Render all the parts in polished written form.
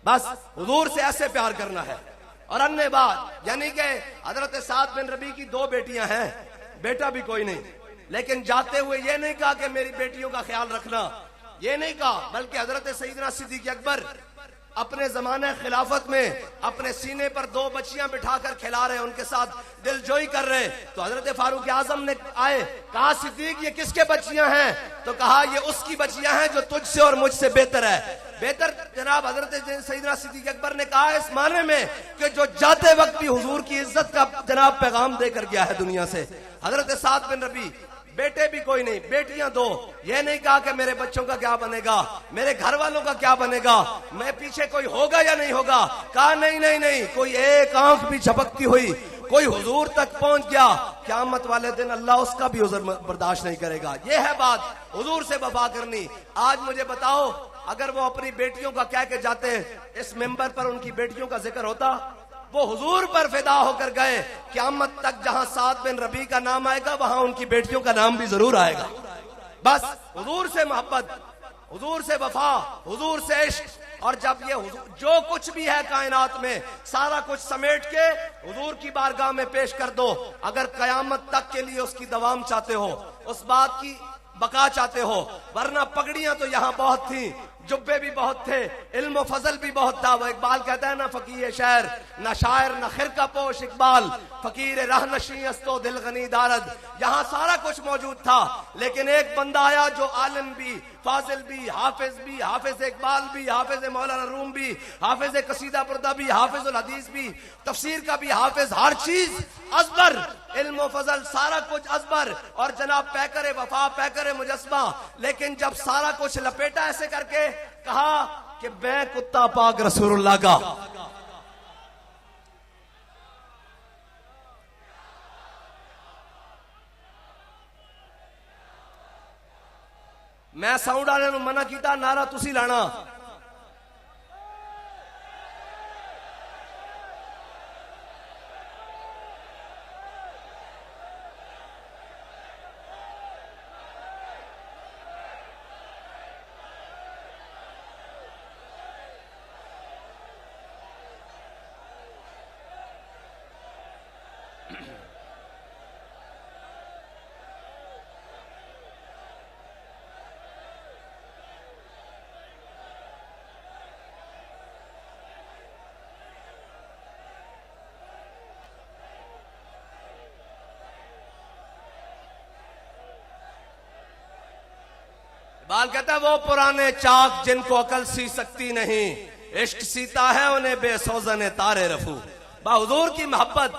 بس حضور سے ایسے پیار کرنا ہے. اور انیہ بات یعنی کہ حضرت سعد بن ربیع کی 2 بیٹیاں ہیں، بیٹا بھی کوئی نہیں، لیکن جاتے ہوئے یہ نہیں کہا کہ میری بیٹیوں کا خیال رکھنا، یہ نہیں کہا، بلکہ حضرت سیدنا صدیق اکبر اپنے زمانہ خلافت میں اپنے سینے پر 2 بچیاں بٹھا کر کھلا رہے، ان کے ساتھ دل جوئی کر رہے. تو حضرت فاروق اعظم نے آئے، کہا صدیق یہ کس کے بچیاں ہیں؟ تو کہا یہ اس کی بچیاں ہیں جو تجھ سے اور مجھ سے بہتر ہے. بہتر جناب حضرت سیدنا صدیق اکبر نے کہا اس معنی میں کہ جو جاتے وقت بھی حضور کی عزت کا جناب پیغام دے کر گیا ہے دنیا سے. حضرت سعد بن ربیع بیٹے بھی کوئی نہیں، بیٹیاں 2. یہ نہیں کہا کہ میرے بچوں کا کیا بنے گا، میرے گھر والوں کا کیا بنے گا، میں پیچھے کوئی ہوگا یا نہیں ہوگا. کہا نہیں، کوئی ایک آنکھ بھی جھپکتی ہوئی کوئی حضور تک پہنچ گیا، قیامت والے دن اللہ اس کا بھی عذر برداشت نہیں کرے گا. یہ ہے بات حضور سے وفا کرنی. آج مجھے بتاؤ اگر وہ اپنی بیٹیوں کا کہہ کے جاتے، اس ممبر پر ان کی بیٹیوں کا ذکر ہوتا، وہ حضور پر فدا ہو کر گئے، قیامت تک جہاں سعد بن ربیع کا نام آئے گا وہاں ان کی بیٹیوں کا نام بھی ضرور آئے گا. بس حضور سے محبت، حضور سے وفا، حضور سے عشق. اور جب یہ جو کچھ بھی ہے کائنات میں سارا کچھ سمیٹ کے حضور کی بارگاہ میں پیش کر دو. اگر قیامت تک کے لیے اس کی دوام چاہتے ہو، اس بات کی بقا چاہتے ہو، ورنہ پگڑیاں تو یہاں بہت تھیں، جبے بھی بہت تھے، علم و فضل بھی بہت تھا. وہ اقبال کہتا ہے نہ فقیہ شہر نہ شاعر نہ خرقہ پوش اقبال، فقیر راہ نشیں است و دل غنی دارد. یہاں سارا کچھ موجود تھا، لیکن ایک بندہ آیا جو عالم بھی، فاضل بھی، حافظ اقبال بھی، حافظ مولانا روم بھی، حافظ قصیدہ بردہ بھی، حافظ الحدیث بھی، تفسیر کا بھی حافظ، ہر چیز ازبر، علم و فضل سارا کچھ ازبر، اور جناب پیکر وفا، پیکر مجسمہ. لیکن جب سارا کچھ لپیٹا ایسے کر کے کہا کہ میں کتا پاک رسول اللہ کا. میں ساؤنڈ والے نوں منع کیتا، نعرہ تسی لانا. بال کہتا ہے وہ پرانے چاک جن کو عقل سی سکتی نہیں، عشق سیتا ہے انہیں بے سوزن تارے رفو. با حضور کی محبت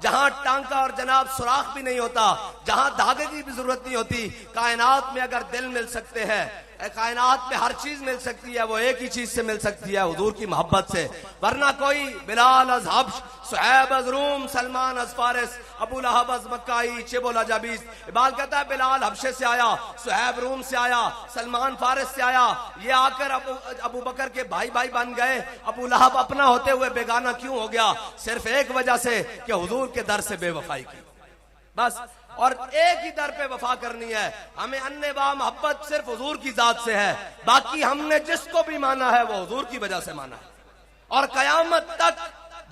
جہاں ٹانکا اور جناب سوراخ بھی نہیں ہوتا، جہاں دھاگے کی بھی ضرورت نہیں ہوتی. کائنات میں اگر دل مل سکتے ہیں، کائنات میں ہر چیز مل سکتی ہے، وہ ایک ہی چیز سے مل سکتی ہے، حضور کی محبت سے. ورنہ کوئی بلال از حبش، صہیب از روم، سلمان از فارس، ابو لہب از مکائی، چب العجابیز. اقبال کہتا ہے بلال حبشے سے آیا، صہیب روم سے آیا، سلمان فارس سے آیا، یہ آ کر ابو بکر کے بھائی بن گئے. ابو لہب اپنا ہوتے ہوئے بیگانہ کیوں ہو گیا؟ صرف ایک وجہ سے کہ حضور کے در سے بے وفائی کی. بس، اور ایک ہی در پہ وفا کرنی ہے ہمیں. انبا محبت صرف حضور کی ذات سے ہے، باقی ہم نے جس کو بھی مانا ہے وہ حضور کی وجہ سے مانا ہے، اور قیامت تک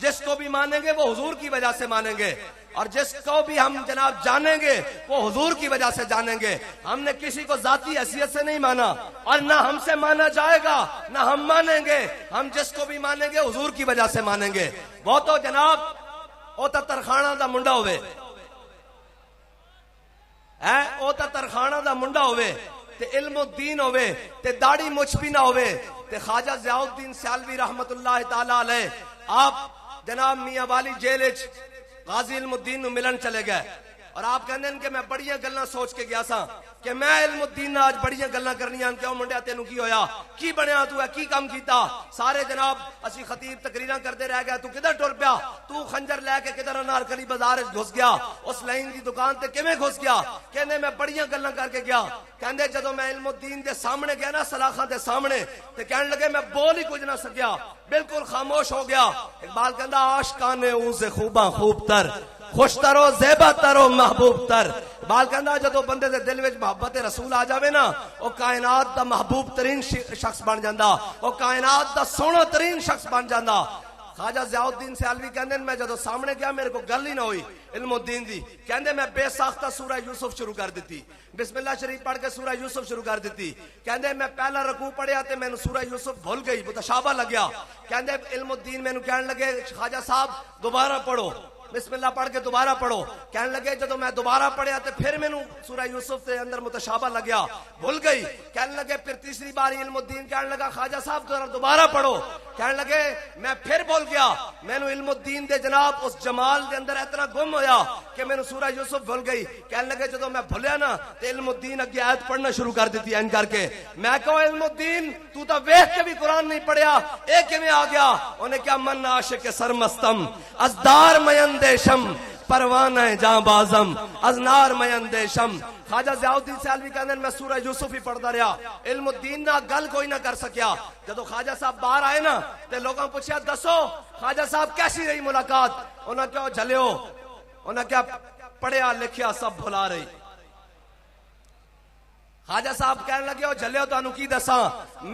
جس کو بھی مانیں گے وہ حضور کی وجہ سے مانیں گے، اور جس کو بھی ہم جناب جانیں گے وہ حضور کی وجہ سے جانیں گے. ہم نے کسی کو ذاتی حیثیت سے نہیں مانا، اور نہ ہم سے مانا جائے گا، نہ ہم مانیں گے. ہم جس کو بھی مانیں گے حضور کی وجہ سے مانیں گے. وہ تو جناب او تا ترخانہ دا منڈا ہوئے، او تا ترخانہ دا منڈا ہوئے تے علم و دین ہوئے تے داڑھی مچھ بھی نہ ہوئے تے خواجہ ضیاء الدین سیالوی رحمت اللہ تعالی علیہ آپ جناب میاں والی جیل وچ غازی علم الدین نو ملن چلے گئے، اور آپ کہندے ہیں کہ میں بڑیاں گلاں سوچ کے گیا سا کہ میں علم الدین آج بڑیاں گلاں کرنیاں. کیوں منڈیا تینوں کی ہویا، کی بنیا تو ہے، کی کام کیتا؟ سارے جناب اسی خطیب تقریراں کرتے رہ گئے، تو کدھر ٹر پیا؟ تو خنجر لے کے کدھر انارکلی بازار گھس گیا؟ اس لائن دی دکان تے کیویں گھس گیا؟ کہندے میں بڑیاں گلاں کر کے گیا. کہندے جدوں میں علم الدین دے سامنے گیا نا، سلاخاں دے سامنے، تے کہن لگے میں بول ہی کچھ نہ سکیا، بالکل خاموش ہو گیا. اقبال کہندا عاشقاں نے اون سے خوباں خوب تر، خوش تر و زیبا تر و محبوب تر. بال کہندا جدو بندے دے دل وچ محبت رسول آ جاوے نا او کائنات دا محبوب ترین شخص بن جاندا، او کائنات دا سونا ترین شخص بن جاندا۔ خواجہ ضیاء الدین سیالوی کہندے میں جدو سامنے گیا میرے کو گل ہی نہ ہوئی علم الدین دی، کہندے میں بے ساختہ سورہ یوسف شروع کر دیتی، بسم اللہ شریف پڑھ کے سورہ یوسف شروع کر دیتی۔ کہندے میں پہلا رکوع پڑھیا تے میں نے سورہ یوسف بھول گئی، متشابہ لگیا۔ کہندے علم الدین میں نے کہنے لگے خواجہ صاحب دوبارہ پڑھو، بسم اللہ پڑھ کے دوبارہ پڑھو۔ کہنے لگے جدو میں دوبارہ پڑھیا تے پھر میں نے سورہ یوسف کے اندر متشابہ لگیا، بھول گئی۔ کہنے لگے پھر تیسری بار علم الدین کہنے لگا خواجہ صاحب دوبارہ پڑھو۔ کہنے لگے میں پھر بھول گیا، میں نے علم الدین دے جناب اس جمال دے اندر اتنا گم ہویا کہ میں نے سورہ یوسف بھول گئی۔ کہنے لگے جدو میں بھولیا نا تے علم الدین اگے آیت پڑھنا شروع کر دیتی این کر کے۔ میں کہوں علم الدین تو تا ویکھ کے بھی قرآن نہیں پڑھیا، اے کیویں آ گیا؟ انہیں کیا من عاشق سرمستم ازدار میندیشم پروانہ جاں بازم ازنار میندیشم۔ خواجہ ضیاء الدین سیالوی کہندے میں سورہ یوسف ہی پڑھدا رہیا، علم الدین نہ گل کوئی نہ کر سکیا۔ جدو خواجہ صاحب باہر آئے نا تے لوگوں پوچھا دسو خواجہ صاحب کیسی رہی ملاقات؟ انہاں کہو جھلیو، انہاں کیا پڑھیا لکھیا سب بھلا رہی۔ خواجہ صاحب کہنے لگے او جھلیو تانوں کی دساں،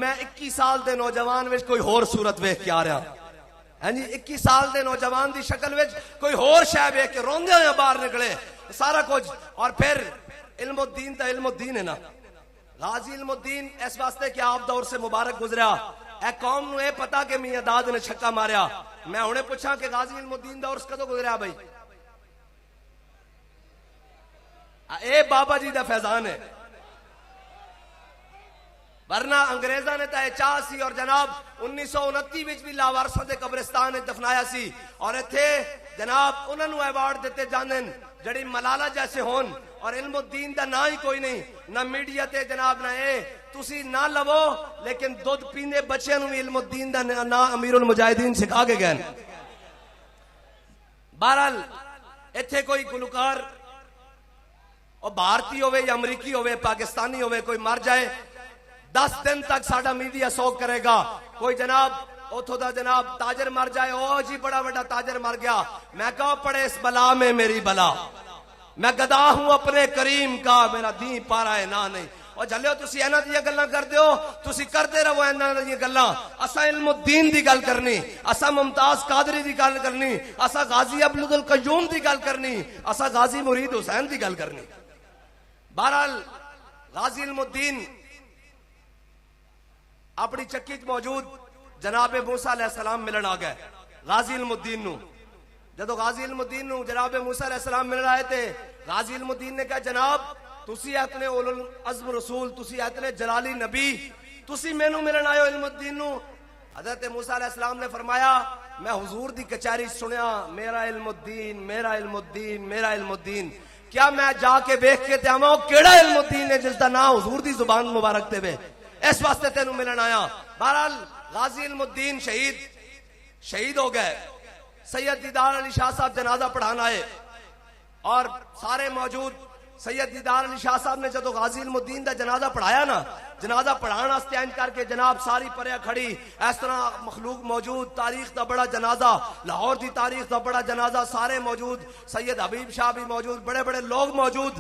میں 21 سال دے نوجوان وچ کوئی ہور صورت ویکھ کے آ رہا ہاں جی، 21 سال دے نوجوان دی شکل وچ کوئی ہور شے ویکھ کے روندے ہوئے باہر نکلے سارا کچھ۔ اور پھر علم الدین تا علم الدین ہے نا، غازی علم الدین اس واسطے کہ آپ دور سے مبارک گزریا، اے قوم نو اے پتا کہ میاں داد نے چھکا ماریا۔ میں ہنے پوچھا کہ غازی علم الدین دور سے کدو گزریا بھائی؟ اے بابا جی دا فیضان ہے، ورنہ انگریزاں نے تے چاہ سی اور جناب 1929 وچ بھی لاوارسا دے قبرستان وچ دفنایا سی، اور ایتھے جناب انہاں نو ایوارڈ دیتے جاندے جڑی ملالہ جیسے ہون، اور علم الدین دا نہ ہی کوئی نہیں، نہ میڈیا تے جناب نہ اے تسی نہ لو، لیکن دودھ پیندے بچیاں نو علم الدین دا نا امیر المجاہدین سکھا کے گئے۔ بہرحال ایتھے کوئی گلوکار اور بھارتی ہوئے یا امریکی ہوئے پاکستانی ہوئے کوئی مر جائے 10 دن تک ساڈا میڈیا سوگ کرے گا۔ کوئی جناب اتھو دا جناب تاجر مر جائے، او جی بڑا بڑا تاجر مر گیا، میں کہو پڑے اس بلا میں میری بلا، میں گدا ہوں اپنے کریم کا، میرا دین پارا ہے نہ نہیں۔ اور جھلیو تسی اینا دی گلاں کردے ہو، تسی کردے رہو اینا دی گلاں۔ اسا علم الدین دی گل کرنی، اسا ممتاز قادری دی گل کرنی، اسا غازی عبد القیوم دی گل کرنی، اسا غازی مرید حسین دی گل کرنی۔ بہرحال غازی علم الدین اپنی چکی موجود جناب موسیٰ علیہ السلام ملن آ گئے غازی علم الدین نو۔ جدو غازی علم الدین نو جناب موسیٰ علیہ السلام ملن آئے تھے، غازی علم الدین نے کہا جناب تسی اتنے اولو العزم رسول، تسی اتنے جلالی نبی، تسی مینوں ملن آئے ہو علم الدین نو۔ حضرت موسیٰ علیہ السلام نے فرمایا میں حضور دی کچہری سنیا، میرا علم الدین میرا علم الدین میرا علم الدین، کیا میں جا کے بیخ کے تیاما ہوں کیڑا علم الدین ہے جس دا نام حضور دی زبان مبارک تے بے، اس واسطے تینوں ملن آیا۔ بہرحال غازی علم الدین شہید ہو گئے۔ سید دیدار علی شاہ صاحب جنازہ پڑھانا آئے اور سارے موجود۔ سید دیدار علی شاہ صاحب نے جدو غازی علم الدین دا جنازہ پڑھایا نا، جنازہ پڑھانا واسطے انج کر کے جناب ساری پریا کھڑی، اس طرح مخلوق موجود، تاریخ دا بڑا جنازہ، لاہور دی تاریخ دا بڑا جنازہ سارے موجود، سید حبیب شاہ بھی موجود، بڑے بڑے لوگ موجود۔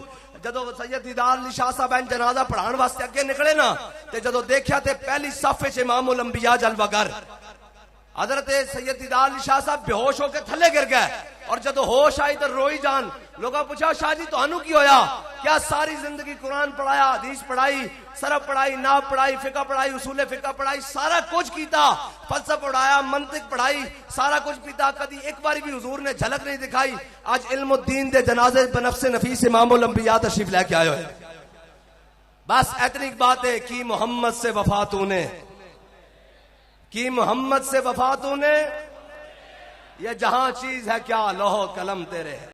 جدو سید دیدار علی شاہ صاحب جنازہ پڑھان واسطے اگے نکلے نا تے جدو دیکھیا تے پہلی صف وچ امام الانبیاء جلوہ گر حضرت سید دیدار علی شاہ صاحب بے ہوش ہو کے تھلے گر گئے، اور جدو ہوش آئی تو روئی جان۔ لوگوں پوچھا شاہ جی تانوں کی ہویا؟ کیا ساری زندگی قرآن پڑھایا، حدیث پڑھائی، صرف پڑھائی، نحو پڑھائی، فقہ پڑھائی، اصول فقہ پڑھائی، سارا کچھ کیتا، فلسفہ پڑھایا، منطق پڑھائی، سارا کچھ پیتا، کدی ایک باری بھی حضور نے جھلک نہیں دکھائی۔ آج علم الدین دے جنازے بنفس نفیس امام الانبیاء تشریف لے کے آئے ہوئے۔ بس اتنی بات ہے کہ محمد سے وفا تو نے، کی محمد سے وفا تو نے، یہ جہاں چیز ہے کیا لوح قلم تیرے ہے۔